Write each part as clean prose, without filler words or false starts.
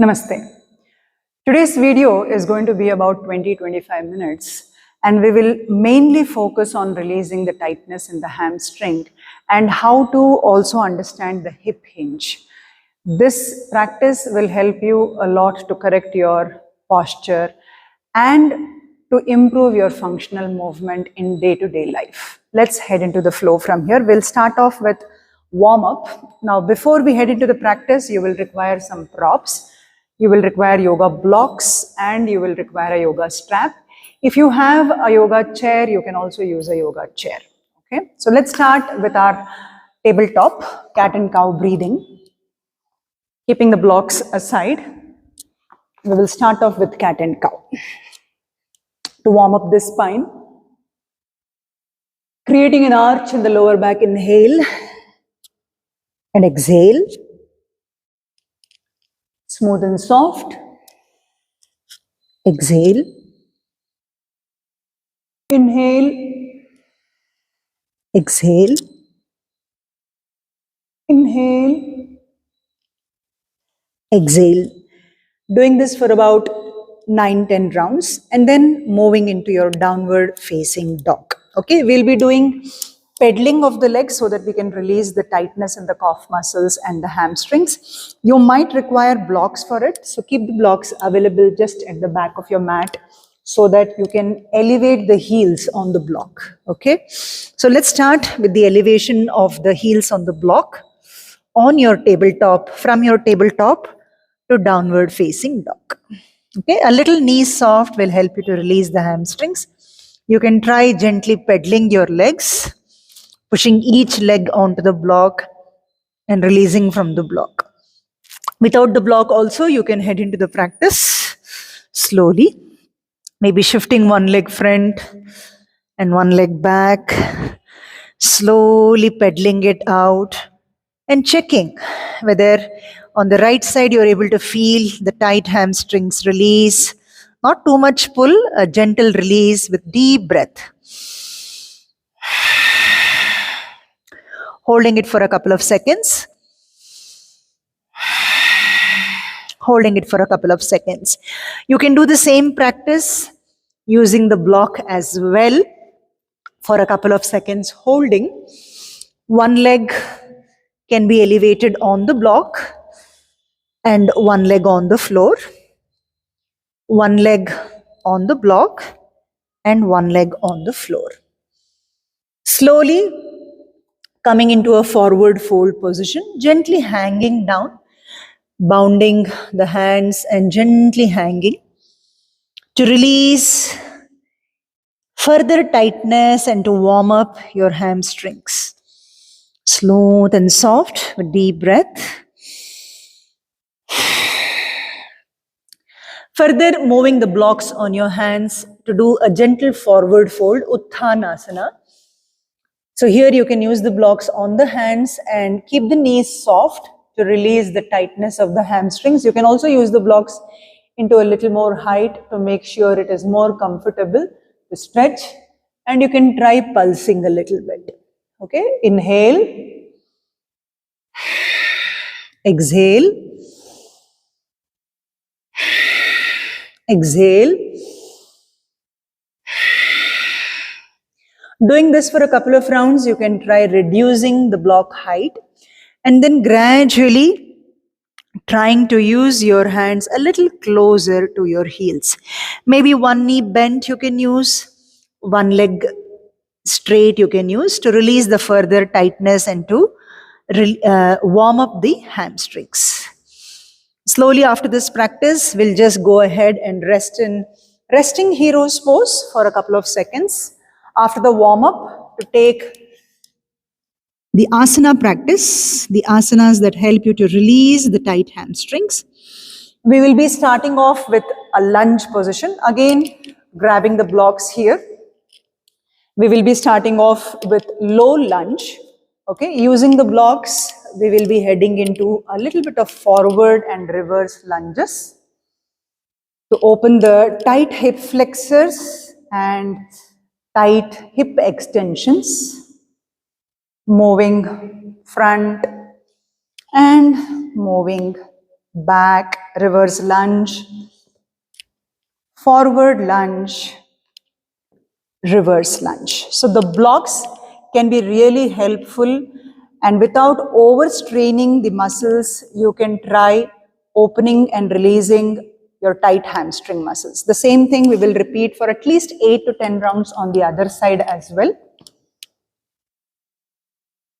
Namaste. Today's video is going to be about 20-25 minutes, and we will mainly focus on releasing the tightness in the hamstring and how to also understand the hip hinge. This practice will help you a lot to correct your posture and to improve your functional movement in day-to-day life. Let's head into the flow from here. We'll start off with warm up. Now, before we head into the practice, you will require some props. You will require yoga blocks and you will require a yoga strap. If you have a yoga chair, you can also use a yoga chair. Okay, so let's start with our tabletop cat and cow breathing. Keeping the blocks aside, we will start off with cat and cow. To warm up this spine, creating an arch in the lower back, inhale and exhale. Smooth and soft. Exhale. Inhale. Exhale. Inhale. Exhale. Doing this for about 9-10 rounds and then moving into your downward facing dog. Okay, we'll be doing peddling of the legs so that we can release the tightness in the calf muscles and the hamstrings. You might require blocks for it, so keep the blocks available just at the back of your mat so that you can elevate the heels on the block. Okay, so let's start with the elevation of the heels on the block on your tabletop, from your tabletop to downward facing dog. Okay, a little knee soft will help you to release the hamstrings. You can try gently pedaling your legs, pushing each leg onto the block and releasing from the block. Without the block also, you can head into the practice slowly, maybe shifting one leg front and one leg back, slowly pedaling it out and checking whether on the right side you're able to feel the tight hamstrings release. Not too much pull, a gentle release with deep breath. Holding it for a couple of seconds. Holding it for a couple of seconds. You can do the same practice using the block as well for a couple of seconds holding. One leg can be elevated on the block and one leg on the floor. One leg on the block and one leg on the floor. Slowly coming into a forward fold position, gently hanging down, bounding the hands and gently hanging to release further tightness and to warm up your hamstrings. Smooth and soft with deep breath. Further moving the blocks on your hands to do a gentle forward fold, Uttanasana. So here you can use the blocks on the hands and keep the knees soft to release the tightness of the hamstrings. You can also use the blocks into a little more height to make sure it is more comfortable to stretch. And you can try pulsing a little bit. Okay, inhale. Exhale. Exhale. Doing this for a couple of rounds, you can try reducing the block height and then gradually trying to use your hands a little closer to your heels. Maybe one knee bent you can use, one leg straight you can use to release the further tightness and to warm up the hamstrings. Slowly after this practice, we'll just go ahead and rest in resting hero's pose for a couple of seconds. After the warm-up, to take the asana practice, the asanas that help you to release the tight hamstrings. We will be starting off with a lunge position. Again, grabbing the blocks here. We will be starting off with low lunge. Okay, using the blocks, we will be heading into a little bit of forward and reverse lunges to open the tight hip flexors and tight hip extensions, moving front and moving back, reverse lunge, forward lunge, reverse lunge. So the blocks can be really helpful, and without overstraining the muscles, you can try opening and releasing your tight hamstring muscles. The same thing we will repeat for at least 8 to 10 rounds on the other side as well.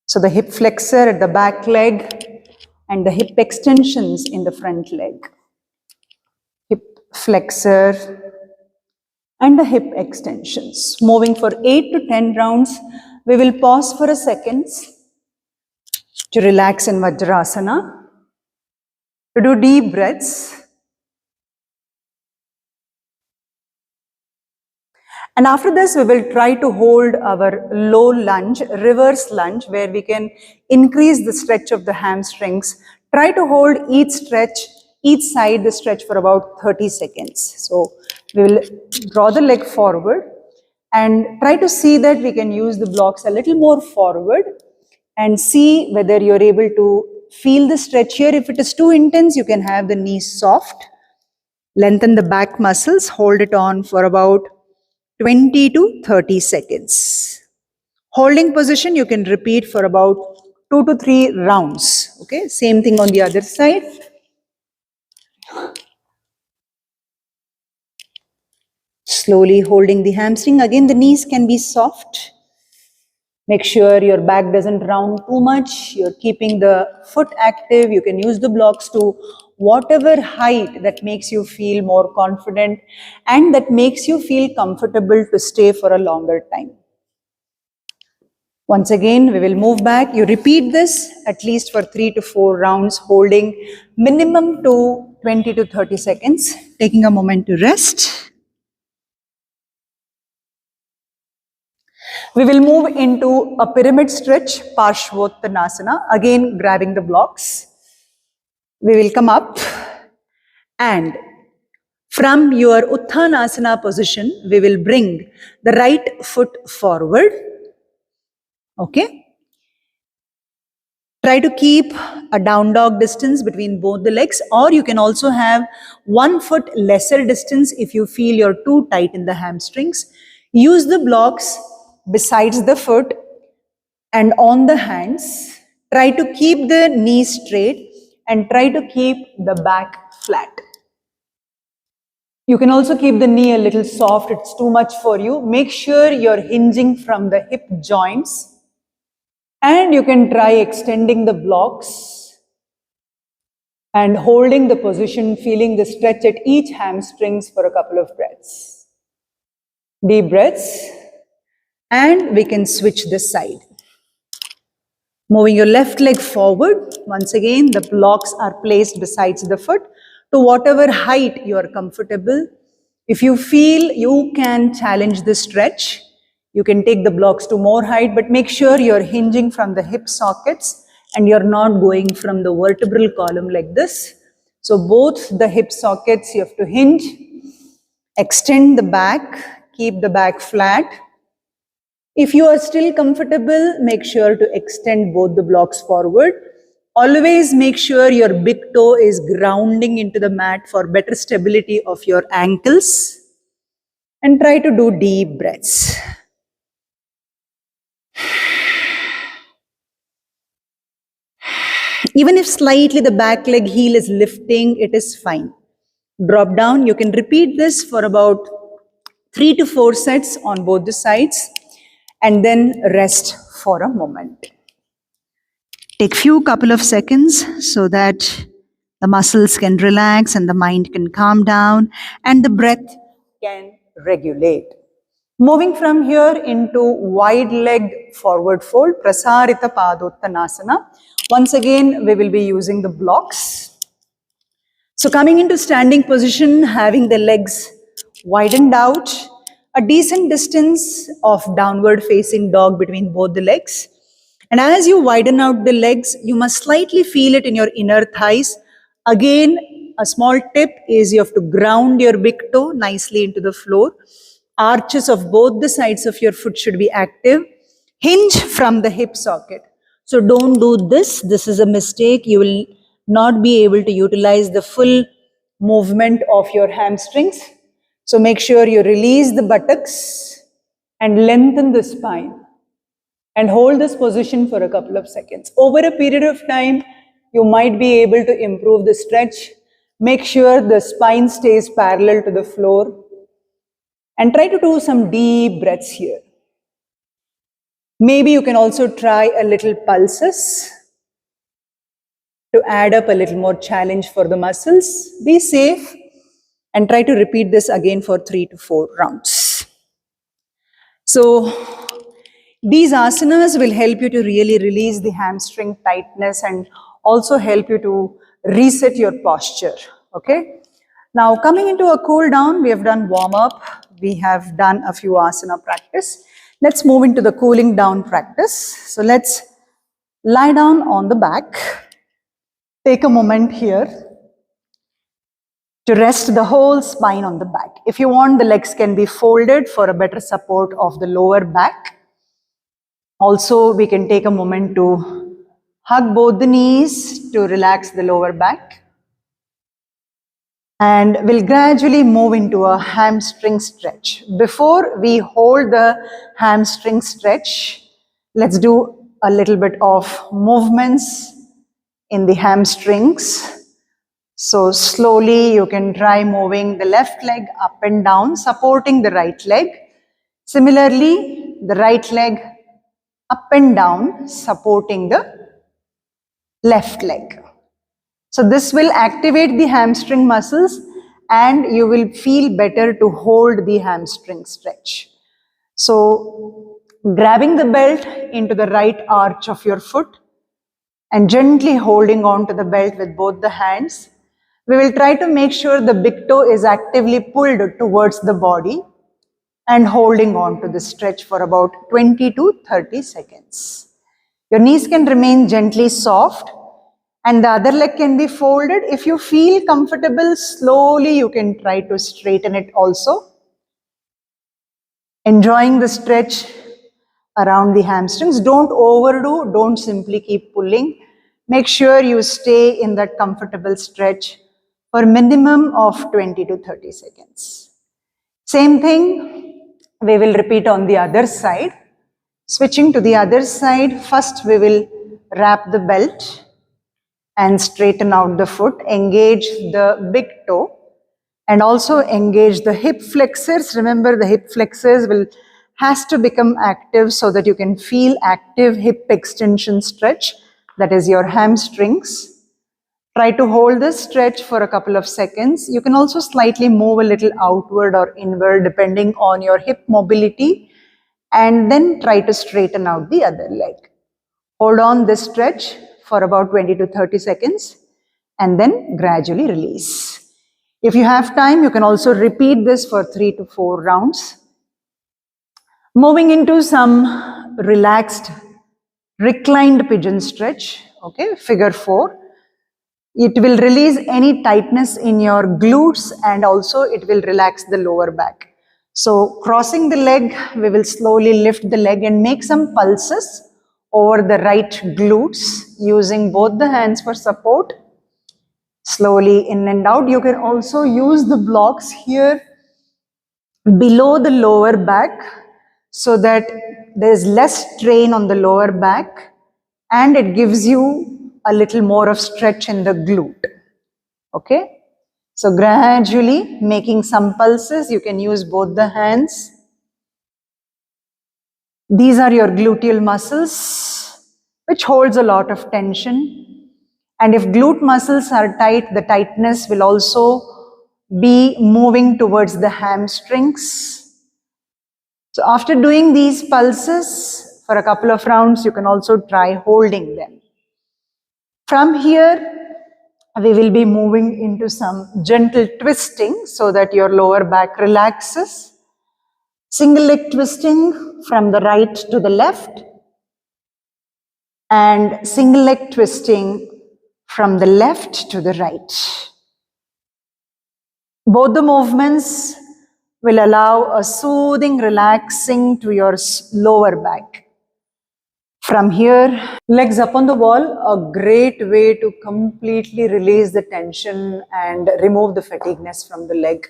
So the hip flexor at the back leg and the hip extensions in the front leg. Hip flexor and the hip extensions. Moving for 8 to 10 rounds, we will pause for a second to relax in Vajrasana, to do deep breaths. And after this, we will try to hold our low lunge, reverse lunge, where we can increase the stretch of the hamstrings. Try to hold each side the stretch for about 30 seconds. So we will draw the leg forward and try to see that we can use the blocks a little more forward and see whether you're able to feel the stretch here. If it is too intense, you can have the knees soft. Lengthen the back muscles, hold it on for about 20 to 30 seconds. Holding position, you can repeat for about 2 to 3 rounds. Okay, same thing on the other side. Slowly holding the hamstring. Again, the knees can be soft. Make sure your back doesn't round too much. You're keeping the foot active. You can use the blocks to whatever height that makes you feel more confident and that makes you feel comfortable to stay for a longer time. Once again, we will move back. You repeat this at least for 3 to 4 rounds, holding minimum to 20 to 30 seconds, taking a moment to rest. We will move into a pyramid stretch, Parshvottanasana, again grabbing the blocks. We will come up and from your Uttanasana position, we will bring the right foot forward. Okay. Try to keep a down dog distance between both the legs, or you can also have 1 foot lesser distance if you feel you're too tight in the hamstrings. Use the blocks besides the foot and on the hands. Try to keep the knees straight and try to keep the back flat. You can also keep the knee a little soft. It's too much for you. Make sure you're hinging from the hip joints. And you can try extending the blocks and holding the position, feeling the stretch at each hamstrings for a couple of breaths. Deep breaths. And we can switch this side. Moving your left leg forward. Once again, the blocks are placed besides the foot to whatever height you are comfortable. If you feel you can challenge the stretch, you can take the blocks to more height, but make sure you're hinging from the hip sockets and you're not going from the vertebral column like this. So both the hip sockets you have to hinge, extend the back, keep the back flat. If you are still comfortable, make sure to extend both the blocks forward. Always make sure your big toe is grounding into the mat for better stability of your ankles. And try to do deep breaths. Even if slightly the back leg heel is lifting, it is fine. Drop down. You can repeat this for about 3 to 4 sets on both the sides and then rest for a moment. Take couple of seconds so that the muscles can relax and the mind can calm down and the breath can regulate. Moving from here into wide leg forward fold, Prasarita Padottanasana. Once again, we will be using the blocks. So coming into standing position, having the legs widened out, a decent distance of downward facing dog between both the legs. And as you widen out the legs, you must slightly feel it in your inner thighs. Again, a small tip is you have to ground your big toe nicely into the floor. Arches of both the sides of your foot should be active. Hinge from the hip socket. So don't do this. This is a mistake. You will not be able to utilize the full movement of your hamstrings. So make sure you release the buttocks and lengthen the spine and hold this position for a couple of seconds. Over a period of time, you might be able to improve the stretch. Make sure the spine stays parallel to the floor and try to do some deep breaths here. Maybe you can also try a little pulses to add up a little more challenge for the muscles. Be safe and try to repeat this again for 3 to 4 rounds. So these asanas will help you to really release the hamstring tightness and also help you to reset your posture. Okay. Now coming into a cool down, we have done warm up. We have done a few asana practice. Let's move into the cooling down practice. So let's lie down on the back. Take a moment here to rest the whole spine on the back. If you want, the legs can be folded for a better support of the lower back. Also, we can take a moment to hug both the knees to relax the lower back. And we'll gradually move into a hamstring stretch. Before we hold the hamstring stretch, let's do a little bit of movements in the hamstrings. So slowly you can try moving the left leg up and down, supporting the right leg. Similarly, the right leg up and down, supporting the left leg. So this will activate the hamstring muscles and you will feel better to hold the hamstring stretch. So grabbing the belt into the right arch of your foot and gently holding on to the belt with both the hands. We will try to make sure the big toe is actively pulled towards the body and holding on to the stretch for about 20 to 30 seconds. Your knees can remain gently soft and the other leg can be folded. If you feel comfortable, slowly you can try to straighten it also. Enjoying the stretch around the hamstrings. Don't overdo, don't simply keep pulling. Make sure you stay in that comfortable stretch for minimum of 20 to 30 seconds. Same thing, we will repeat on the other side. Switching to the other side, first we will wrap the belt and straighten out the foot, engage the big toe and also engage the hip flexors. Remember, the hip flexors has to become active so that you can feel active hip extension stretch, that is your hamstrings. Try to hold this stretch for a couple of seconds. You can also slightly move a little outward or inward depending on your hip mobility and then try to straighten out the other leg. Hold on this stretch for about 20 to 30 seconds and then gradually release. If you have time, you can also repeat this for 3 to 4 rounds. Moving into some relaxed reclined pigeon stretch, okay, figure 4. It will release any tightness in your glutes and also it will relax the lower back. So crossing the leg, we will slowly lift the leg and make some pulses over the right glutes using both the hands for support. Slowly in and out. You can also use the blocks here below the lower back so that there is less strain on the lower back and it gives you a little more of stretch in the glute. Okay? So gradually making some pulses, you can use both the hands. These are your gluteal muscles, which holds a lot of tension. And if glute muscles are tight, the tightness will also be moving towards the hamstrings. So after doing these pulses for a couple of rounds, you can also try holding them. From here, we will be moving into some gentle twisting so that your lower back relaxes. Single leg twisting from the right to the left and single leg twisting from the left to the right. Both the movements will allow a soothing relaxing to your lower back. From here, legs up on the wall, a great way to completely release the tension and remove the fatigueness from the leg.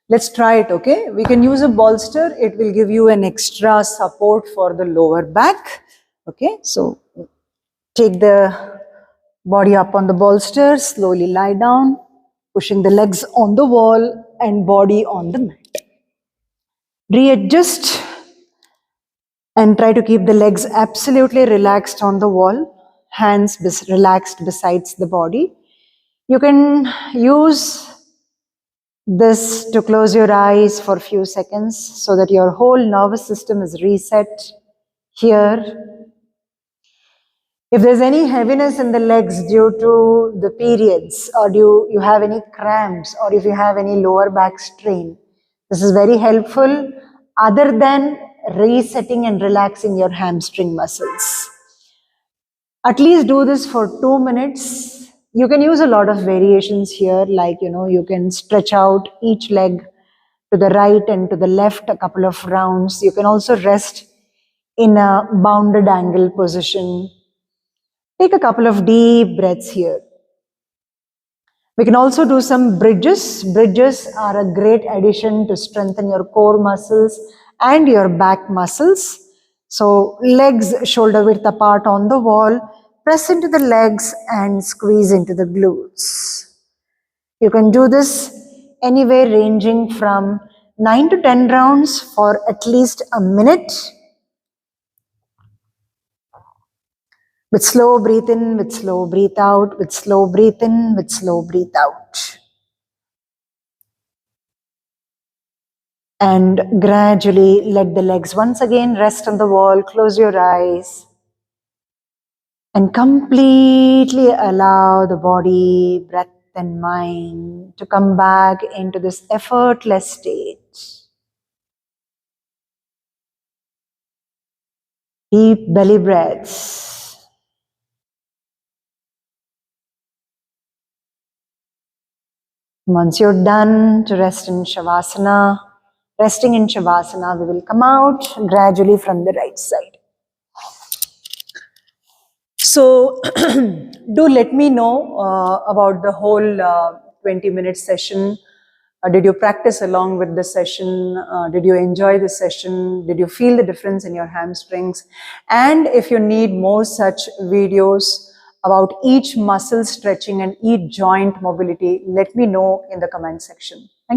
Let's try it, okay? We can use a bolster. It will give you an extra support for the lower back, okay? So take the body up on the bolster, slowly lie down, pushing the legs on the wall and body on the mat. Readjust and try to keep the legs absolutely relaxed on the wall, hands relaxed besides the body. You can use this to close your eyes for a few seconds so that your whole nervous system is reset here. If there's any heaviness in the legs due to the periods, or you have any cramps, or if you have any lower back strain, this is very helpful other than resetting and relaxing your hamstring muscles. At least do this for 2 minutes. You can use a lot of variations here, like, you can stretch out each leg to the right and to the left a couple of rounds. You can also rest in a bounded angle position. Take a couple of deep breaths here. We can also do some bridges. Bridges are a great addition to strengthen your core muscles and your back muscles. So legs shoulder width apart on the wall, press into the legs and squeeze into the glutes. You can do this anywhere ranging from 9 to 10 rounds for at least a minute. With slow breathe in, with slow breathe out, with slow breathe in, with slow breathe out. And gradually let the legs once again rest on the wall, close your eyes. And completely allow the body, breath and mind to come back into this effortless state. Deep belly breaths. Once you're done to rest in Shavasana, resting in Shavasana, we will come out gradually from the right side. So do let me know about the whole 20-minute session. Did you practice along with the session? Did you enjoy the session? Did you feel the difference in your hamstrings? And if you need more such videos about each muscle stretching and each joint mobility, let me know in the comment section.